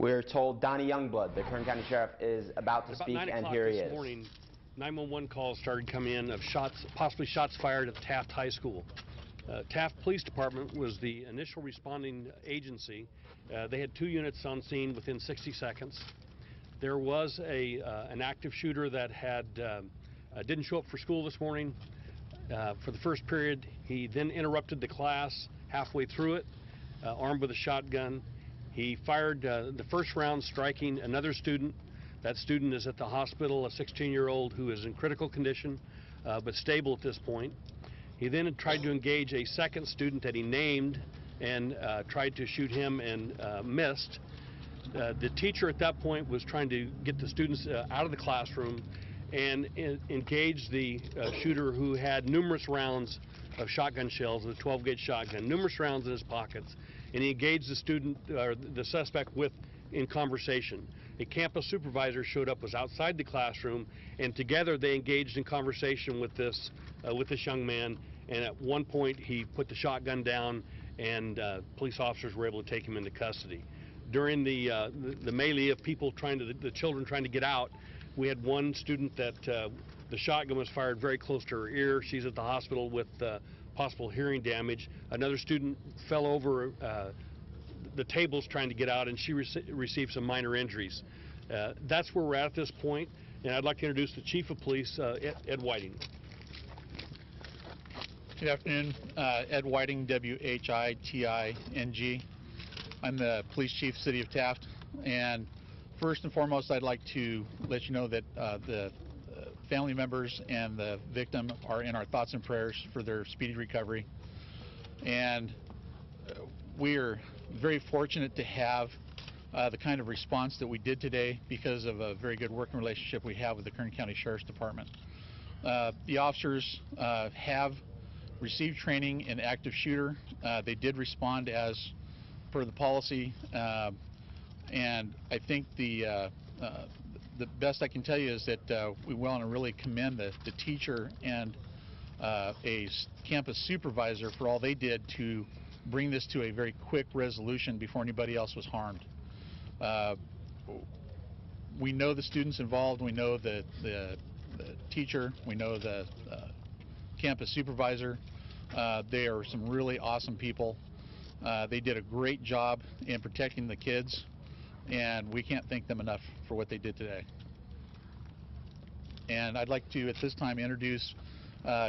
We're told Donny Youngblood, the Kern County Sheriff, is about to speak, and here he is. This morning, 911 calls started coming in of possibly shots fired at Taft High School. Taft Police Department was the initial responding agency. They had 2 units on scene within 60 seconds. There was an active shooter that didn't show up for school this morning for the first period. He then interrupted the class halfway through it, armed with a shotgun. He fired the first round, striking another student. That student is at the hospital, a 16-year-old who is in critical condition, but stable at this point. He then tried to engage a second student that he named and tried to shoot him and missed. The teacher at that point was trying to get the students out of the classroom and engage the shooter, who had numerous rounds of shotgun shells, a 12-gauge shotgun, numerous rounds in his pockets, and he engaged the student, or the suspect, in conversation. A campus supervisor showed up, was outside the classroom, and together they engaged in conversation with this young man. And at one point, he put the shotgun down, and police officers were able to take him into custody. During the melee of people the children trying to get out, we had one student that the shotgun was fired very close to her ear. She's at the hospital with possible hearing damage. Another student fell over the tables trying to get out, and she received some minor injuries. That's where we're at this point, and I'd like to introduce the Chief of Police, Ed Whiting. Good afternoon. Ed Whiting, W-H-I-T-I-N-G. I'm the Police Chief, City of Taft, and first and foremost, I'd like to let you know that the family members and the victim are in our thoughts and prayers for their speedy recovery. And we are very fortunate to have the kind of response that we did today because of a very good working relationship we have with the Kern County Sheriff's Department. The officers have received training in active shooter. They did respond as per the policy, and I think the best I can tell you is that we want to really commend the teacher and a campus supervisor for all they did to bring this to a very quick resolution before anybody else was harmed. We know the students involved, we know the teacher, we know the campus supervisor. They are some really awesome people. They did a great job in protecting the kids, and we can't thank them enough for what they did today. And I'd like to, at this time, introduce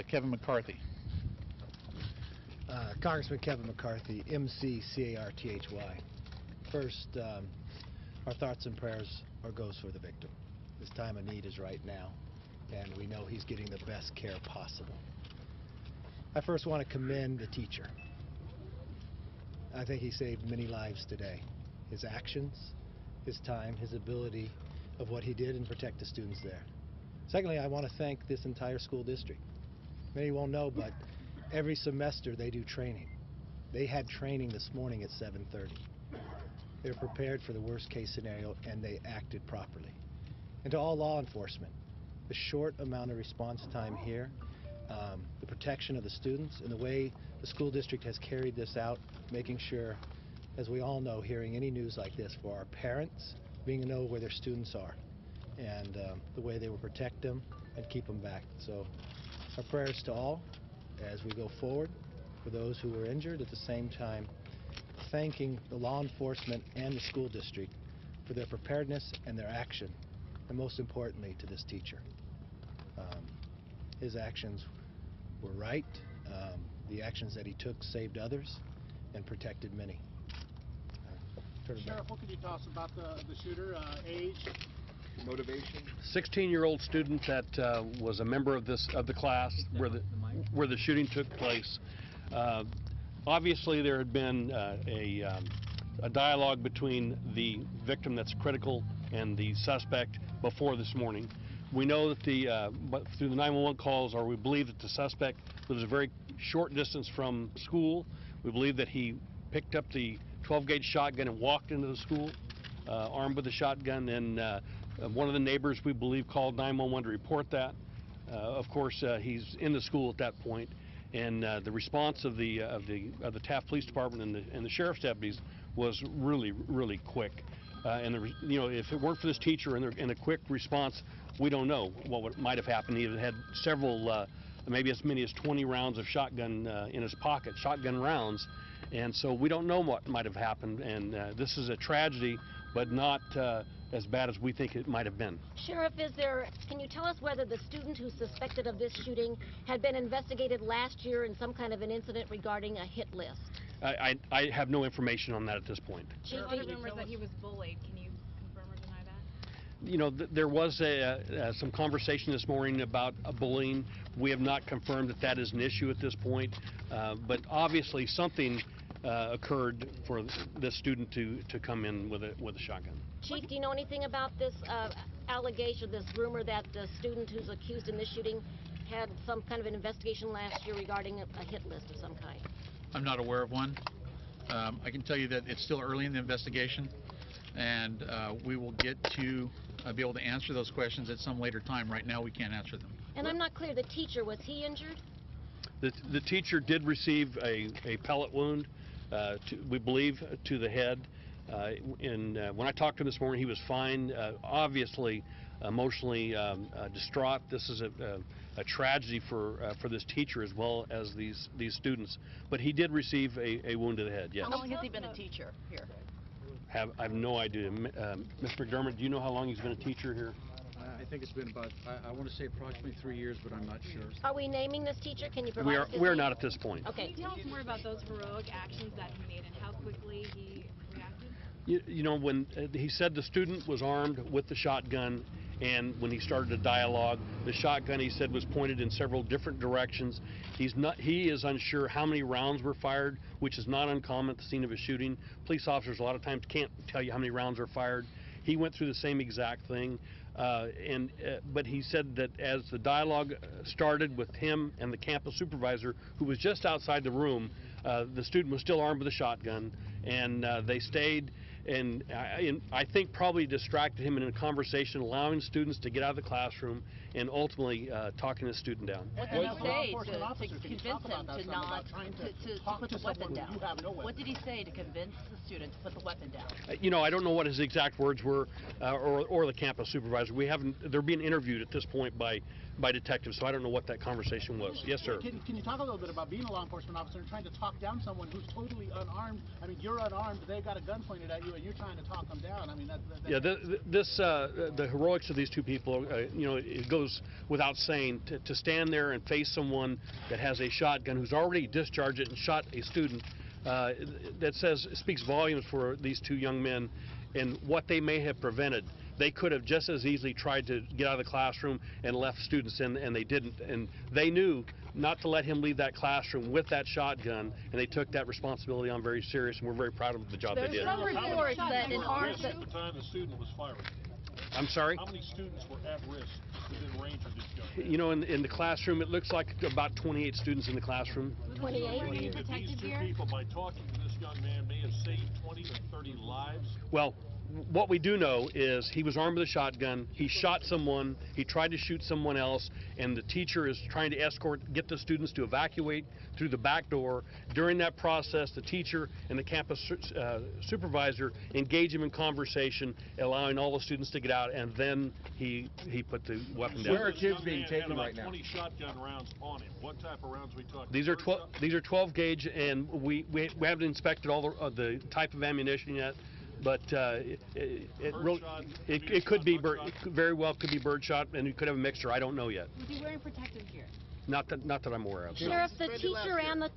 Kevin McCarthy. Congressman Kevin McCarthy, M-C-C-A-R-T-H-Y. First, our thoughts and prayers goes for the victim. His time of need is right now, and we know he's getting the best care possible. I first want to commend the teacher. I think he saved many lives today. His actions, his time, his ability of what he did and protect the students there. Secondly, I want to thank this entire school district. Many won't know, but every semester they do training. They had training this morning at 7:30. They were prepared for the worst case scenario, and they acted properly. And to all law enforcement, the short amount of response time here, the protection of the students, and the way the school district has carried this out, making sure, as we all know, hearing any news like this, for our parents being to know where their students are, and the way they will protect them and keep them back. So our prayers to all as we go forward for those who were injured, at the same time thanking the law enforcement and the school district for their preparedness and their action, and most importantly to this teacher. His actions were right. The actions that he took saved others and protected many. Sheriff, what can you tell us about the shooter, age, motivation? 16-year-old student that was a member of the class where the shooting took place. Obviously, there had been a dialogue between the victim that's critical and the suspect before this morning. We know that through the 911 calls, or we believe that the suspect was a very short distance from school. We believe that he picked up the 12-gauge shotgun and walked into the school, armed with a shotgun. And one of the neighbors, we believe, called 911 to report that. Of course, he's in the school at that point, and the response of the Taft Police Department and the sheriff's deputies was really, really quick. you know, if it weren't for this teacher and the quick response, we don't know what might have happened. He had several, maybe as many as 20 rounds of shotgun in his pocket, shotgun rounds, and so we don't know what might have happened. And this is a tragedy, but not as bad as we think it might have been. Sheriff, can you tell us whether the student who's suspected of this shooting had been investigated last year in some kind of an incident regarding a hit list? I have no information on that at this point. Chief, There are other rumors that he was bullied. Can you confirm or deny that? You know, there was some conversation this morning about bullying. We have not confirmed that that is an issue at this point, but obviously something occurred for this student to come in with a shotgun. Chief, do you know anything about this allegation, this rumor that the student who's accused in this shooting had some kind of an investigation last year regarding a hit list of some kind? I'm not aware of one. I can tell you that it's still early in the investigation, and we will get to be able to answer those questions at some later time. Right now, we can't answer them. And I'm not clear, the teacher, was he injured? The teacher did receive a pellet wound, we believe, to the head. When I talked to him this morning, he was fine, obviously emotionally distraught. This is a tragedy for this teacher as well as these students. But he did receive a wound to the head, yes. How long has he been a teacher here? I have no idea. Mr. McDermott, do you know how long he's been a teacher here? I think it's been about, I want to say approximately 3 years, but I'm not sure. Are we naming this teacher? Can you provide We are not at this point. Okay. Can you tell us more about those heroic actions that he made and how quickly he reacted? You know, when he said the student was armed with the shotgun, and when he started a dialogue, the shotgun, he said, was pointed in several different directions. He is unsure how many rounds were fired, which is not uncommon at the scene of a shooting. Police officers a lot of times can't tell you how many rounds are fired. He went through the same exact thing, but he said that as the dialogue started with him and the campus supervisor, who was just outside the room, the student was still armed with a shotgun, and they stayed. And I think probably distracted him in a conversation, allowing students to get out of the classroom and ultimately talking the student down. What did he say to convince him to not to put the weapon down? What did he say to convince the student to put the weapon down? You know, I don't know what his exact words were, or the campus supervisor. They're being interviewed at this point by detectives, so I don't know what that conversation was. Yes, sir. Can you talk a little bit about being a law enforcement officer and trying to talk down someone who's totally unarmed? I mean, you're unarmed, they've got a gun pointed at you, and you're trying to talk them down. I mean, yeah, the heroics of these two people, you know, it goes without saying, to stand there and face someone that has a shotgun, who's already discharged it and shot a student, speaks volumes for these two young men and what they may have prevented. They could have just as easily tried to get out of the classroom and left students in, and they didn't. And they knew not to let him leave that classroom with that shotgun, and they took that responsibility on very serious, and we're very proud of the job they did. There's some reports that an armed... At the time the student was firing. I'm sorry? How many students were at risk within range of this gun? You know, in the classroom, it looks like about 28 students in the classroom. 28? These two people, by talking to this young man, may have saved 20 to 30 lives? Well, what we do know is he was armed with a shotgun, he shot someone, he tried to shoot someone else, and the teacher is trying to get the students to evacuate through the back door. During that process, the teacher and the campus supervisor engage him in conversation, allowing all the students to get out, and then he put the weapon down. Where are kids being taken right now? 20 shotgun rounds on him. What type of rounds are we talking? These are 12 gauge, and we haven't inspected all the type of ammunition yet. But it could be very well could be birdshot, and it could have a mixture. I don't know yet. Was he wearing protective gear? Not that I'm aware of. Sheriff, the teacher and the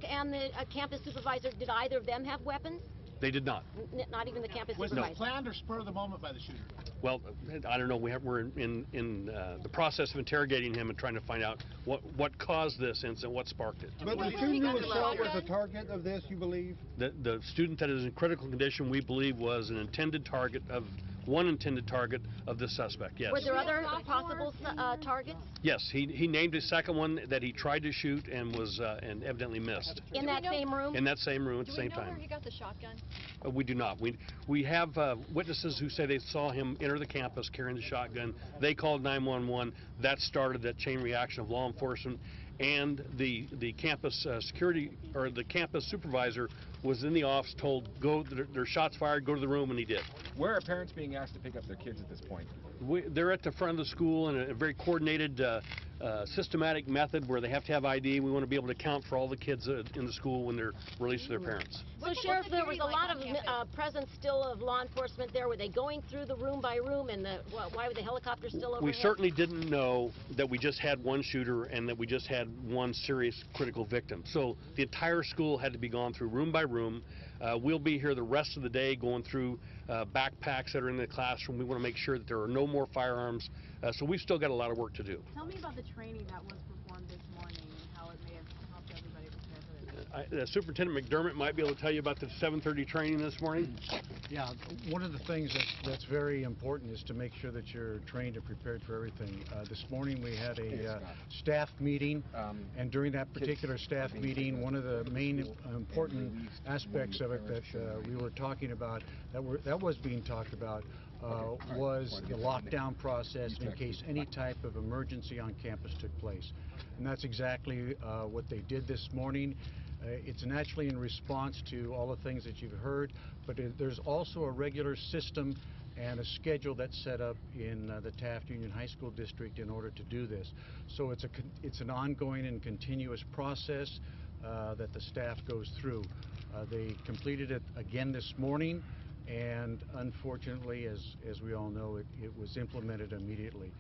campus supervisor, did either of them have weapons? They did not. Not even the campus Was supervisor? it planned or spur of the moment by the shooter? Well, I don't know. We're in the process of interrogating him and trying to find out what caused this incident, what sparked it. But the student who was shot was the target of this, you believe? The student that is in critical condition, we believe, was one intended target of the suspect, yes. Were there other possible targets? Yes, he named a second one that he tried to shoot and was and evidently missed. In that same room? In that same room at the same time. Do we know where he got the shotgun? We do not. We have witnesses who say they saw him enter the campus carrying the shotgun. They called 911. That started that chain reaction of law enforcement, and the campus security or the campus supervisor was in the office told, go, there's shots fired, go to the room, and he did. Where are parents being asked to pick up their kids at this point? They're at the front of the school in a very coordinated, systematic method where they have to have ID. We want to be able to count for all the kids in the school when they're released to their parents. So, Sheriff, there was a lot of presence still of law enforcement there. Were they going through the room by room, and why were the helicopters still overhead? We certainly didn't know that we just had one shooter and that we just had one serious critical victim. So the entire school had to be gone through room by room. We'll be here the rest of the day going through backpacks that are in the classroom. We want to make sure that there are no more firearms. So we've still got a lot of work to do. Tell me about the training that was performed this morning and how it may have helped everybody prepare for this. Superintendent McDermott might be able to tell you about the 7:30 training this morning. Yeah, one of the things that's very important is to make sure that you're trained and prepared for everything. This morning we had a staff meeting, and during that particular staff meeting, one of the main important aspects of it that we were talking about, that was being talked about, was the lockdown process in case any type of emergency on campus took place. And that's exactly what they did this morning. It's naturally in response to all the things that you've heard, but there's also a regular system and a schedule that's set up in the Taft Union High School district in order to do this. So it's an ongoing and continuous process that the staff goes through. They completed it again this morning, and unfortunately, as we all know, it was implemented immediately.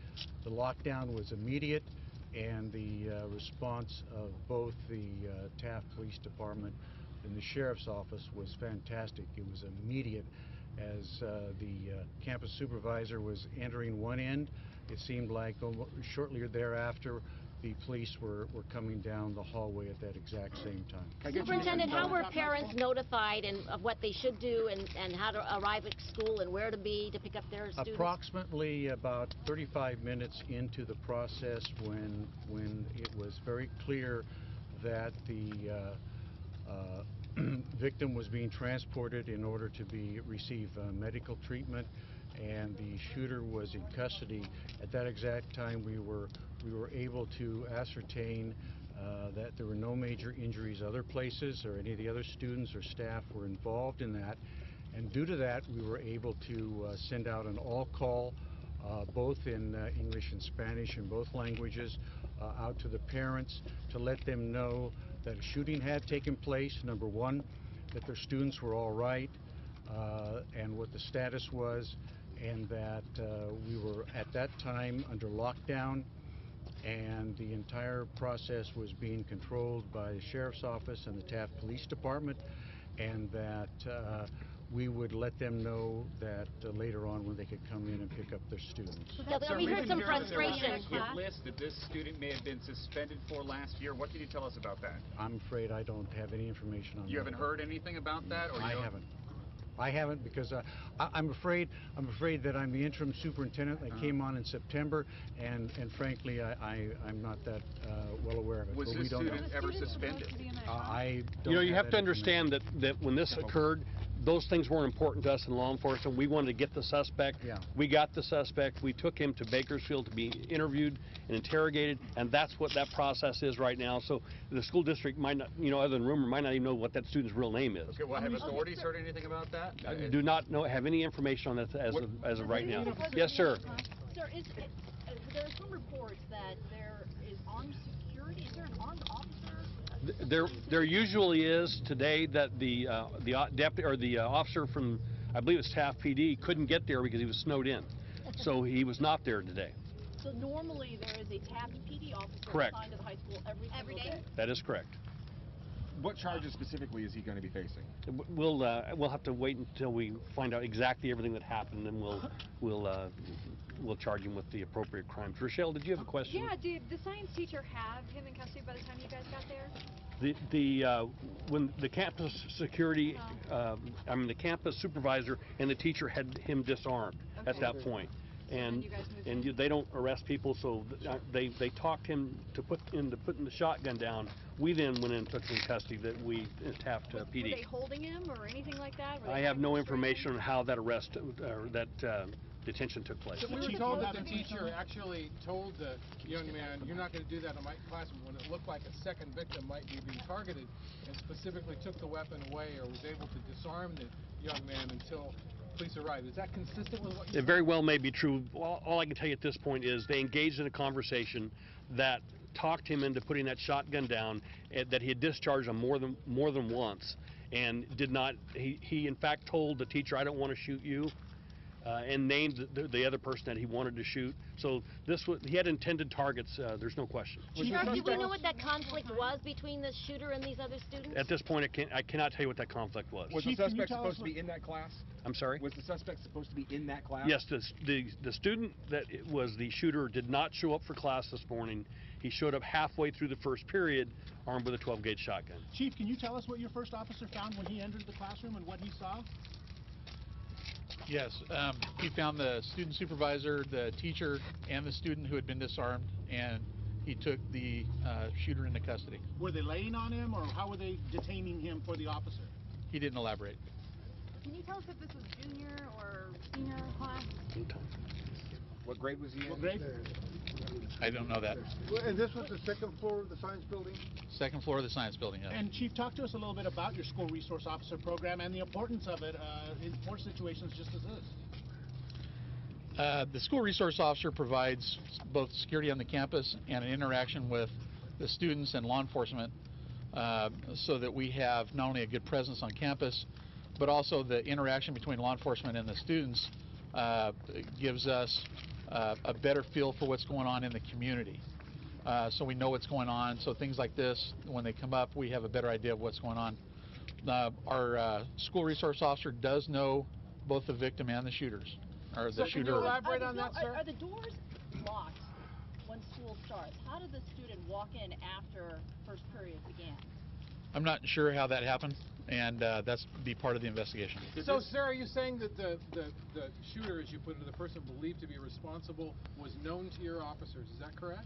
The lockdown was immediate, and the response of both the Taft Police Department and the Sheriff's Office was fantastic. It was immediate. As the campus supervisor was entering one end, it seemed like shortly thereafter the police were coming down the hallway at that exact same time. Superintendent, how were parents notified of what they should do and how to arrive at school and where to be to pick up their students? Approximately about 35 minutes into the process, when it was very clear that the victim was being transported in order to receive medical treatment, and the shooter was in custody. At that exact time, we were able to ascertain that there were no major injuries other places, or any of the other students or staff were involved in that. And due to that, we were able to send out an all-call, both in English and Spanish, in both languages, out to the parents to let them know that a shooting had taken place, number one, that their students were all right, and what the status was, and that we were at that time under lockdown, and the entire process was being controlled by the Sheriff's Office and the Taft Police Department, and that we would let them know that later on when they could come in and pick up their students. Yeah, we heard some frustration. Hit list that this student may have been suspended for last year. What can you tell us about that? I'm afraid I don't have any information on that. You haven't heard anything about that? Or I haven't, because I'm afraid that I'm the interim superintendent that came on in September, and frankly I'm not that well aware of it. Was this student ever suspended? I don't. You know, you have to understand that when this occurred, those things weren't important to us in law enforcement. We wanted to get the suspect. Yeah. We got the suspect. We took him to Bakersfield to be interviewed and interrogated, and that's what that process is right now. So the school district might not, you know, other than rumor, might not even know what that student's real name is. Okay, well, have authorities heard anything about that? I do not have any information on that as of right now. Yes, sir. Sir, there are some reports that there is armed security. Is there an armed officer? There usually is. Today, that the deputy or the officer from, I believe it's Taft PD, couldn't get there because he was snowed in, so he was not there today. So normally there is a Taft PD officer assigned to the high school every day. That is correct. What charges specifically is he going to be facing? We'll have to wait until we find out exactly everything that happened, and we'll charge him with the appropriate crimes. Rochelle, did you have a question? Yeah, did the science teacher have him in custody by the time you guys got there? When the campus security, the campus supervisor and the teacher had him disarmed at that point. And they don't arrest people, so they talked him to putting the shotgun down. We then went in and took him in custody. That we Taft PD. Were they holding him or anything like that? I have no information on how that arrest detention took place. So we were told that the teacher actually told the young man, "You're not going to do that in my classroom," when it looked like a second victim might be being targeted, and specifically took the weapon away or was able to disarm the young man until police arrived. Is that consistent with what you said? It very well may be true. All I can tell you at this point is they engaged in a conversation that talked him into putting that shotgun down, that he had discharged him more than once, and did not. He in fact told the teacher, "I don't want to shoot you," and named the other person that he wanted to shoot. So he had intended targets. There's no question. Sheriff, do we know what that conflict was between the shooter and these other students? At this point, I cannot tell you what that conflict was. Was the suspect supposed to be in that class? I'm sorry? Was the suspect supposed to be in that class? Yes, the student that was the shooter did not show up for class this morning. He showed up halfway through the first period armed with a 12-gauge shotgun. Chief, can you tell us what your first officer found when he entered the classroom and what he saw? Yes, he found the student supervisor, the teacher, and the student who had been disarmed, and he took the shooter into custody. Were they laying on him, or how were they detaining him for the officer? He didn't elaborate. Can you tell us if this was junior or senior class? What grade was he in? What grade? I don't know that. And this was the second floor of the science building? Second floor of the science building, yes. And Chief, talk to us a little bit about your school resource officer program and the importance of it for situations just as this. The school resource officer provides both security on the campus and an interaction with the students and law enforcement so that we have not only a good presence on campus, but also the interaction between law enforcement and the students gives us a better feel for what's going on in the community. So we know what's going on, so things like this, when they come up, we have a better idea of what's going on. Our school resource officer does know both the victim and the shooters, or the shooter. Can you elaborate on that, sir? Are the doors locked when school starts? How did the student walk in after first period began? I'm not sure how that happened, and that's be part of the investigation. So, sir, are you saying that the shooter, as you put it, the person believed to be responsible, was known to your officers? Is that correct?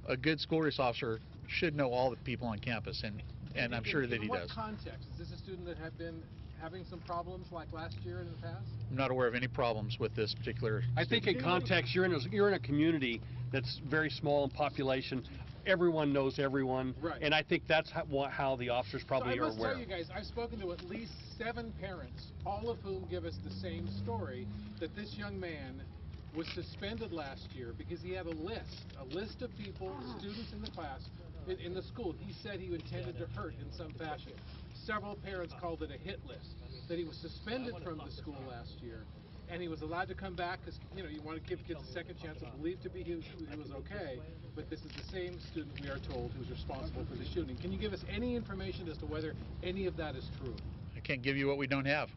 A good school resource officer should know all the people on campus, and I'm sure that he does. In what context? Is this a student that had been having some problems like last year and in the past? I'm not aware of any problems with this particular student. I think in context, you're in a community that's very small in population. Everyone knows everyone, right. And I think that's how the officers probably are aware. I must tell you guys, I've spoken to at least 7 parents, all of whom give us the same story, that this young man was suspended last year because he had a list of people, students in the class, in the school. He said he intended to hurt in some fashion. Several parents called it a hit list, that he was suspended from the school last year, and he was allowed to come back because, you know, you want to give kids a second chance and believe to be he was okay, but this is the same student, we are told, who's responsible for the shooting. Can you give us any information as to whether any of that is true? I can't give you what we don't have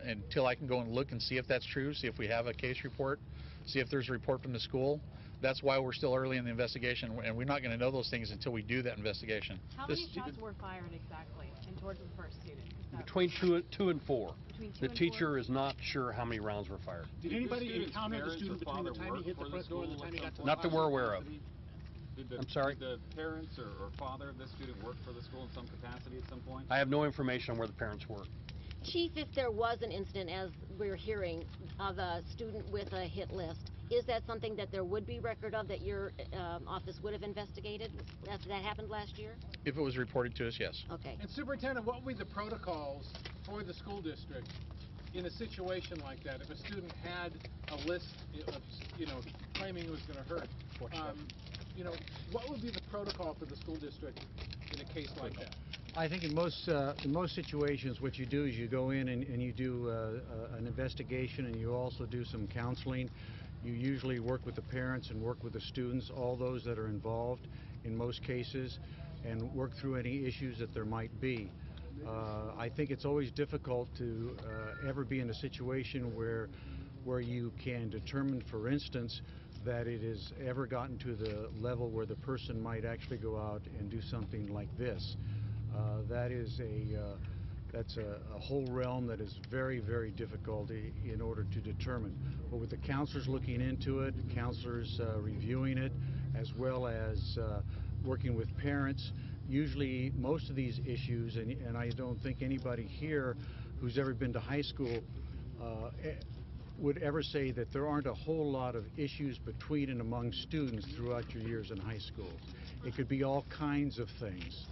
until I can go and look and see if that's true, see if we have a case report, see if there's a report from the school. That's why we're still early in the investigation, and we're not going to know those things until we do that investigation. How many shots were fired exactly and towards the first student? Between two and four. The teacher is not sure how many rounds were fired. Did anybody encounter the student between the time he hit the front door and the time he got to the Not that we're aware of. I'm sorry? Did the parents or father of this student work for the school in some capacity at some point? I have no information on where the parents were. Chief, if there was an incident, as we're hearing, of a student with a hit list, is that something that there would be record of that your office would have investigated after that happened last year? If it was reported to us, yes. Okay. And Superintendent, what would be the protocols for the school district in a situation like that? If a student had a list of, you know, claiming it was going to hurt, you know, what would be the protocol for the school district in a case like that? I think in most situations, what you do is you go in and you do an investigation, and you also do some counseling. You usually work with the parents and work with the students, all those that are involved in most cases, and work through any issues that there might be. I think it's always difficult to ever be in a situation where you can determine, for instance, that it has ever gotten to the level where the person might actually go out and do something like this. That's a whole realm that is very, very difficult in order to determine. But with the counselors looking into it, counselors reviewing it, as well as working with parents, usually most of these issues, and I don't think anybody here who's ever been to high school would ever say that there aren't a whole lot of issues between and among students throughout your years in high school. It could be all kinds of things.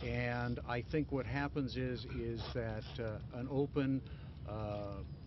And I think what happens is that an open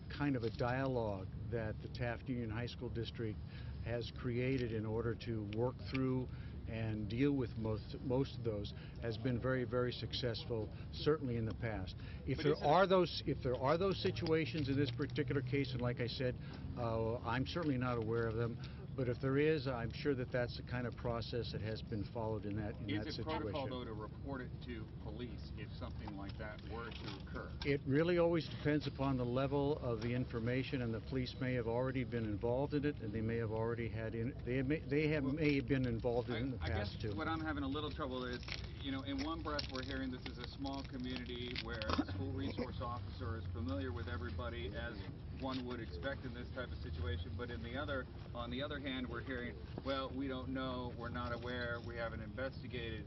kind of a dialogue that the Taft Union High School District has created in order to work through and deal with most of those has been very, very successful, certainly in the past. If there are those situations in this particular case, and like I said, I'm certainly not aware of them. But if there is, I'm sure that that's the kind of process that has been followed in that situation. Is it protocol, though, to report it to police if something like that were to occur? It really always depends upon the level of the information, and the police may have already been involved in it, and they may have already had may have been involved in it in the past too. What I'm having a little trouble is, you know, in one breath we're hearing this is a small community where the school resource officer is familiar with everybody as one would expect in this type of situation, but on the other hand, we're hearing, well, we don't know, we're not aware, we haven't investigated.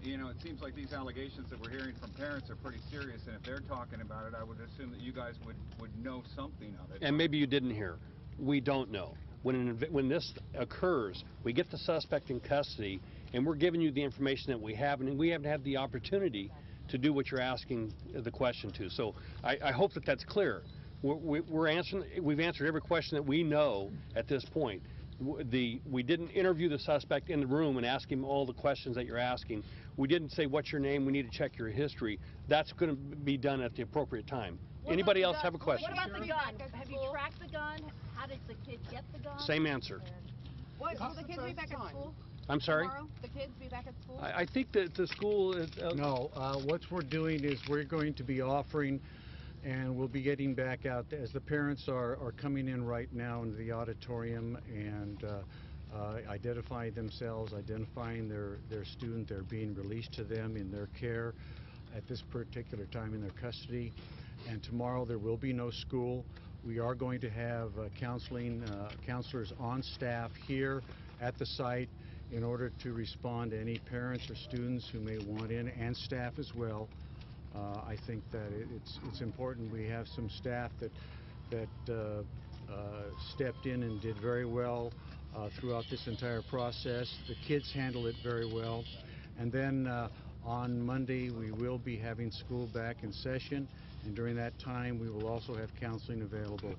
You know, it seems like these allegations that we're hearing from parents are pretty serious, and if they're talking about it, I would assume that you guys would know something of it. And maybe you didn't hear. We don't know. When this occurs, we get the suspect in custody, and we're giving you the information that we have, and we haven't had the opportunity to do what you're asking the question to. So I hope that that's clear. We've answered every question that we know at this point. We didn't interview the suspect in the room and ask him all the questions that you're asking. We didn't say, what's your name? We need to check your history. That's going to be done at the appropriate time. Anybody else have a question? What about the gun? Have you tracked the gun? How did the kid get the gun? Same answer. Will the kids be back at school? I'm sorry? Tomorrow? The kids be back at school? I think that the school is... No, what we're doing is we're going to be offering, and we'll be getting back out as the parents are coming in right now into the auditorium and identifying themselves, identifying their student. They're being released to them in their care at this particular time in their custody. And tomorrow there will be no school. We are going to have counselors on staff here at the site in order to respond to any parents or students who may want in, and staff as well. I think that it's important we have some staff that stepped in and did very well throughout this entire process. The kids handled it very well. And then on Monday we will be having school back in session, and during that time we will also have counseling available.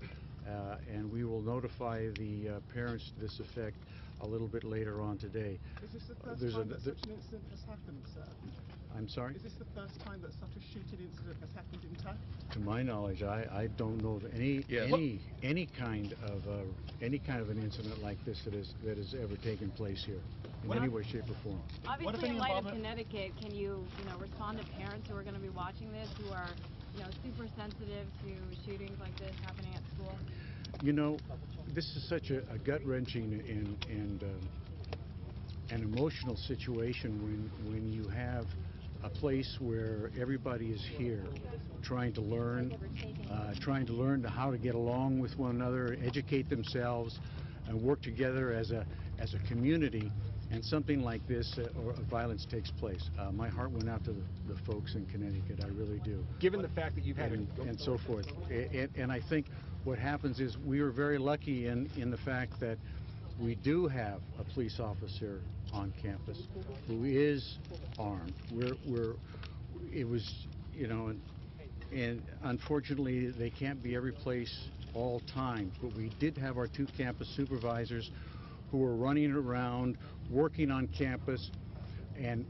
And we will notify the parents to this effect a little bit later on today. Is this the first time that such an incident has happened, sir? I'm sorry? Is this the first time that such a shooting incident has happened in Taft? To my knowledge, I don't know of any kind of an incident like this that has ever taken place here in any way, shape, or form. Obviously, in light of Connecticut, can you respond to parents who are going to be watching this, who are super sensitive to shootings like this happening at school? You know, this is such a gut-wrenching and an emotional situation when you have a place where everybody is here trying to learn how to get along with one another, educate themselves, and work together as a community, and something like this or violence takes place. My heart went out to the folks in Connecticut, I really do. Given the fact that you've had and so forth. And I think what happens is we were very lucky in the fact that we do have a police officer on campus who is armed. It was, and unfortunately they can't be every place all time, but we did have our 2 campus supervisors who were running around, working on campus, and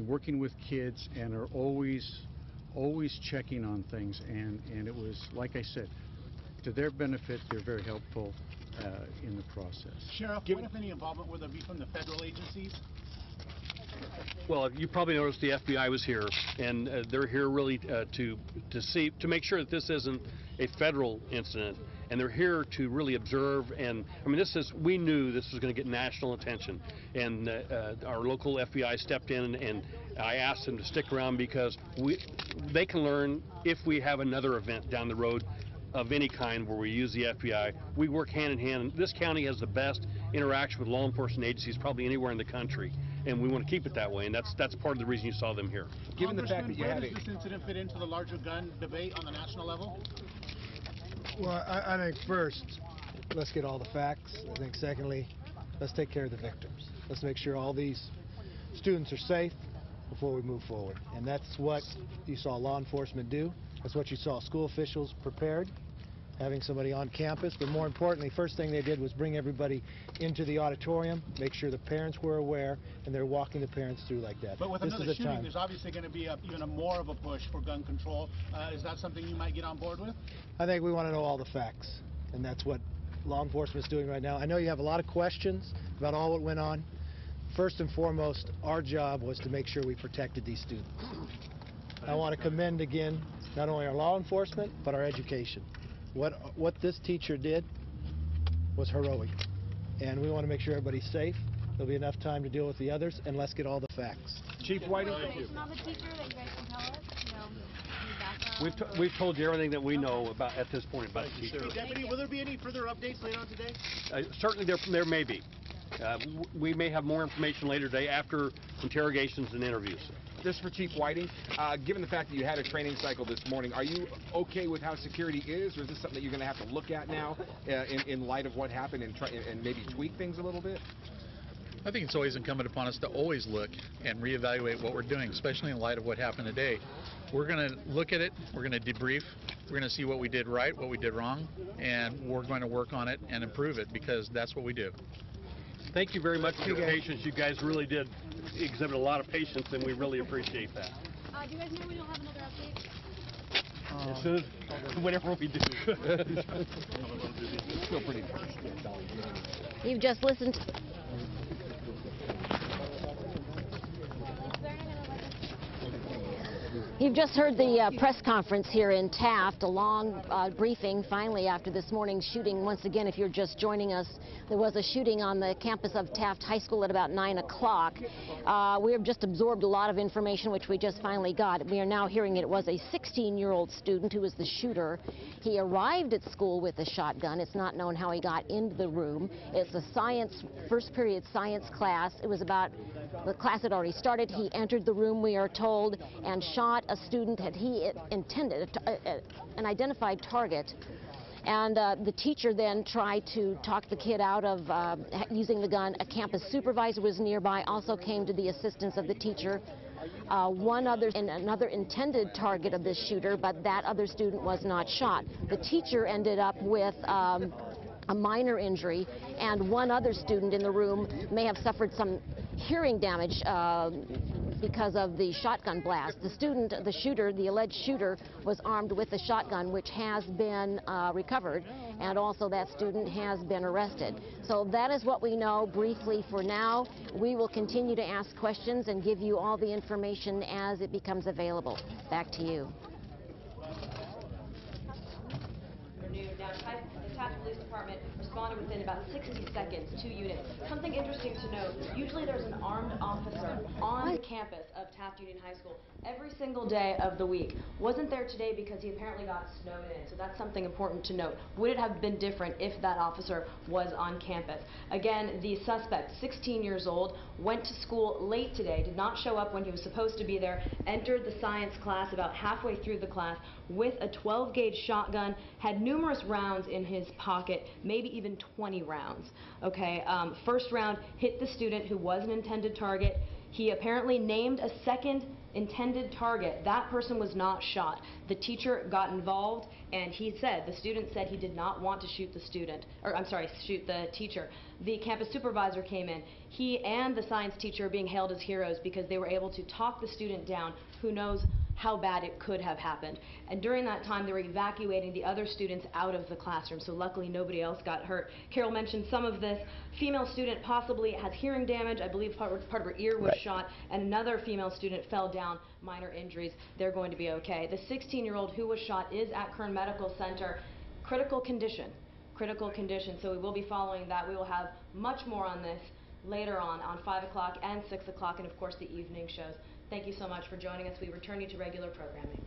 working with kids, and are always checking on things. And it was, like I said, to their benefit, they're very helpful in the process. Sheriff, what if any involvement would there be from the federal agencies? Well, you probably noticed the FBI was here, and they're here really to make sure that this isn't a federal incident, and they're here to really observe. And I mean, we knew this was going to get national attention, and our local FBI stepped in, and I asked them to stick around because they can learn if we have another event down the road of any kind where we use the FBI. We work hand in hand. This county has the best interaction with law enforcement agencies probably anywhere in the country, and we want to keep it that way, and that's part of the reason you saw them here. Given the fact that where does this incident fit into the larger gun debate on the national level? Well, I think first, let's get all the facts. I think secondly, let's take care of the victims. Let's make sure all these students are safe before we move forward. And that's what you saw law enforcement do. That's what you saw school officials prepared, having somebody on campus. But more importantly, first thing they did was bring everybody into the auditorium, make sure the parents were aware, and they're walking the parents through like that. But with this another is shooting, there's obviously going to be even more of a push for gun control. Is that something you might get on board with? I think we want to know all the facts, and that's what law enforcement is doing right now. I know you have a lot of questions about all what went on. First and foremost, our job was to make sure we protected these students. I want to commend again not only our law enforcement, but our education. What this teacher did was heroic, and we want to make sure everybody's safe. There'll be enough time to deal with the others, and let's get all the facts. Chief Whiting. Information on the teacher that you guys can tell us? You know, any background? We've told you everything that we know about at this point about the teacher. Hey, Deputy, will there be any further updates later on today? Certainly there may be. We may have more information later today after interrogations and interviews. This is for Chief Whiting. Given the fact that you had a training cycle this morning, are you okay with how security is, or is this something that you're going to have to look at now in light of what happened and maybe tweak things a little bit? I think it's always incumbent upon us to always look and reevaluate what we're doing, especially in light of what happened today. We're going to look at it, we're going to debrief, we're going to see what we did right, what we did wrong, and we're going to work on it and improve it, because that's what we do. Thank you very much for your patience. You guys really did exhibit a lot of patience, and we really appreciate that. Do you guys know when you'll have another update? As soon as, whenever we do. Still pretty fresh. You've just listened. You've just heard the press conference here in Taft, a long briefing finally after this morning's shooting. Once again, if you're just joining us, there was a shooting on the campus of Taft High School at about 9 o'clock. We have just absorbed a lot of information, which we just finally got. We are now hearing it was a 16-year-old student who was the shooter. He arrived at school with a shotgun. It's not known how he got into the room. It's a first period science class. It was about, the class had already started. He entered the room, we are told, and shot a student that he intended, an identified target. And the teacher then tried to talk the kid out of using the gun. A campus supervisor was nearby, also came to the assistance of the teacher. Another intended target of this shooter, but that other student was not shot. The teacher ended up with a minor injury, and one other student in the room may have suffered some hearing damage because of the shotgun blast. The shooter, the alleged shooter, was armed with a shotgun, which has been recovered, and also that student has been arrested. So that is what we know briefly for now. We will continue to ask questions and give you all the information as it becomes available. Back to you. The Taft Police Department responded within about 60 seconds, 2 units. Something interesting to note, usually there's an armed officer on the campus of Taft Union High School every single day of the week. Wasn't there today because he apparently got snowed in, so that's something important to note. Would it have been different if that officer was on campus? Again, the suspect, 16 years old, went to school late today, did not show up when he was supposed to be there, entered the science class about halfway through the class with a 12-gauge shotgun, had numerous rounds in his pocket, maybe even 20 rounds. Okay, first round hit the student who was an intended target. He apparently named a second intended target. That person was not shot. The teacher got involved, and the student said he did not want to shoot the shoot the teacher. The campus supervisor came in. He and the science teacher are being hailed as heroes because they were able to talk the student down. Who knows how bad it could have happened. And during that time, they were evacuating the other students out of the classroom, so luckily nobody else got hurt. Carol mentioned some of this. Female student possibly has hearing damage. I believe part of her ear was shot, and another female student fell down, minor injuries. They're going to be okay. The 16-year-old who was shot is at Kern Medical Center. Critical condition, so we will be following that. We will have much more on this later on 5 o'clock and 6 o'clock, and of course the evening shows. Thank you so much for joining us. We return you to regular programming.